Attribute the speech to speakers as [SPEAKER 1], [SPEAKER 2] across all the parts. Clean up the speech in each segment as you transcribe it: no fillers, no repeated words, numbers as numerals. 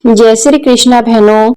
[SPEAKER 1] जय श्री कृष्णा बहनों,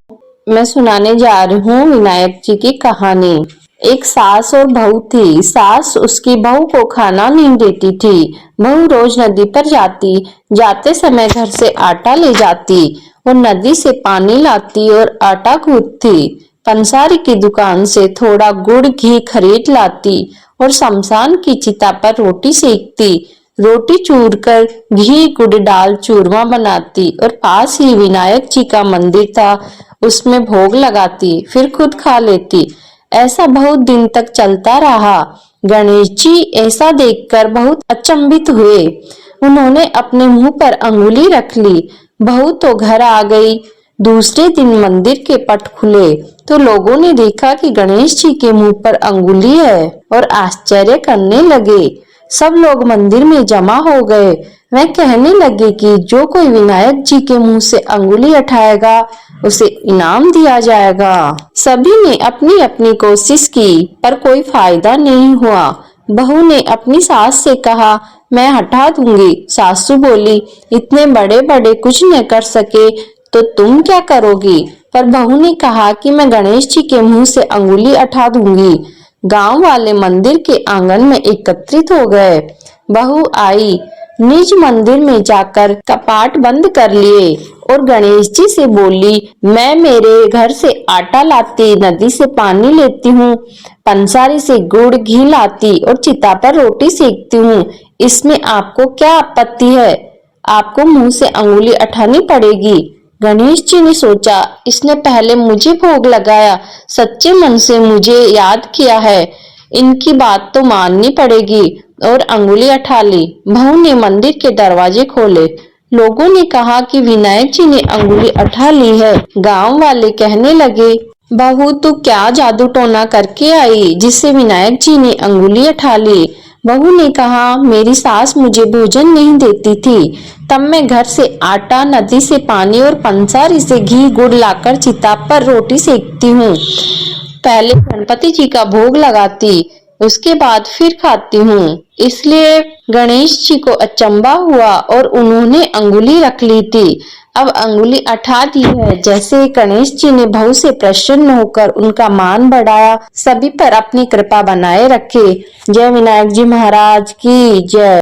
[SPEAKER 1] मैं सुनाने जा रही हूँ विनायक जी की कहानी। एक सास और बहू थी। सास उसकी बहू को खाना नहीं देती थी। बहू रोज नदी पर जाती, जाते समय घर से आटा ले जाती और नदी से पानी लाती और आटा गूंथती। पंसारी की दुकान से थोड़ा गुड़ घी खरीद लाती और शमशान की चिता पर रोटी सेकती। रोटी चूर कर घी गुड़ डाल चूरमा बनाती और पास ही विनायक जी का मंदिर था, उसमें भोग लगाती, फिर खुद खा लेती। ऐसा बहुत दिन तक चलता रहा। गणेश जी ऐसा देखकर बहुत अचंभित हुए। उन्होंने अपने मुंह पर अंगुली रख ली। बहू तो घर आ गई। दूसरे दिन मंदिर के पट खुले तो लोगों ने देखा कि गणेश जी के मुंह पर अंगुली है और आश्चर्य करने लगे। सब लोग मंदिर में जमा हो गए। वह कहने लगे कि जो कोई विनायक जी के मुंह से अंगुली उठाएगा उसे इनाम दिया जाएगा। सभी ने अपनी अपनी कोशिश की पर कोई फायदा नहीं हुआ। बहू ने अपनी सास से कहा, मैं हटा दूंगी। सासू बोली, इतने बड़े बड़े कुछ न कर सके तो तुम क्या करोगी? पर बहू ने कहा कि मैं गणेश जी के मुंह से अंगुली उठा दूंगी। गांव वाले मंदिर के आंगन में एकत्रित हो गए। बहू आई, निज मंदिर में जाकर कपाट बंद कर लिए और गणेश जी से बोली, मैं मेरे घर से आटा लाती, नदी से पानी लेती हूँ, पंसारी से गुड़ घी लाती और चिता पर रोटी सेकती हूँ। इसमें आपको क्या आपत्ति है? आपको मुंह से अंगुली उठानी पड़ेगी। गणेश जी ने सोचा, इसने पहले मुझे भोग लगाया, सच्चे मन से मुझे याद किया है, इनकी बात तो माननी पड़ेगी और अंगुली उठा ली। बहू ने मंदिर के दरवाजे खोले। लोगों ने कहा कि विनायक जी ने अंगुली उठा ली है। गांव वाले कहने लगे, बहू तू क्या जादू टोना करके आई जिससे विनायक जी ने अंगुली उठा ली? बहू ने कहा, मेरी सास मुझे भोजन नहीं देती थी, तब मैं घर से आटा, नदी से पानी और पंसारी से घी गुड़ लाकर चिता पर रोटी सेकती हूँ। पहले गणपति जी का भोग लगाती, उसके बाद फिर खाती हूँ। इसलिए गणेश जी को अचंभा हुआ और उन्होंने अंगुली रख ली थी। अब अंगुली उठा दी है। जैसे गणेश जी ने बहू से प्रसन्न होकर उनका मान बढ़ाया, सभी पर अपनी कृपा बनाए रखे। जय विनायक जी महाराज की जय।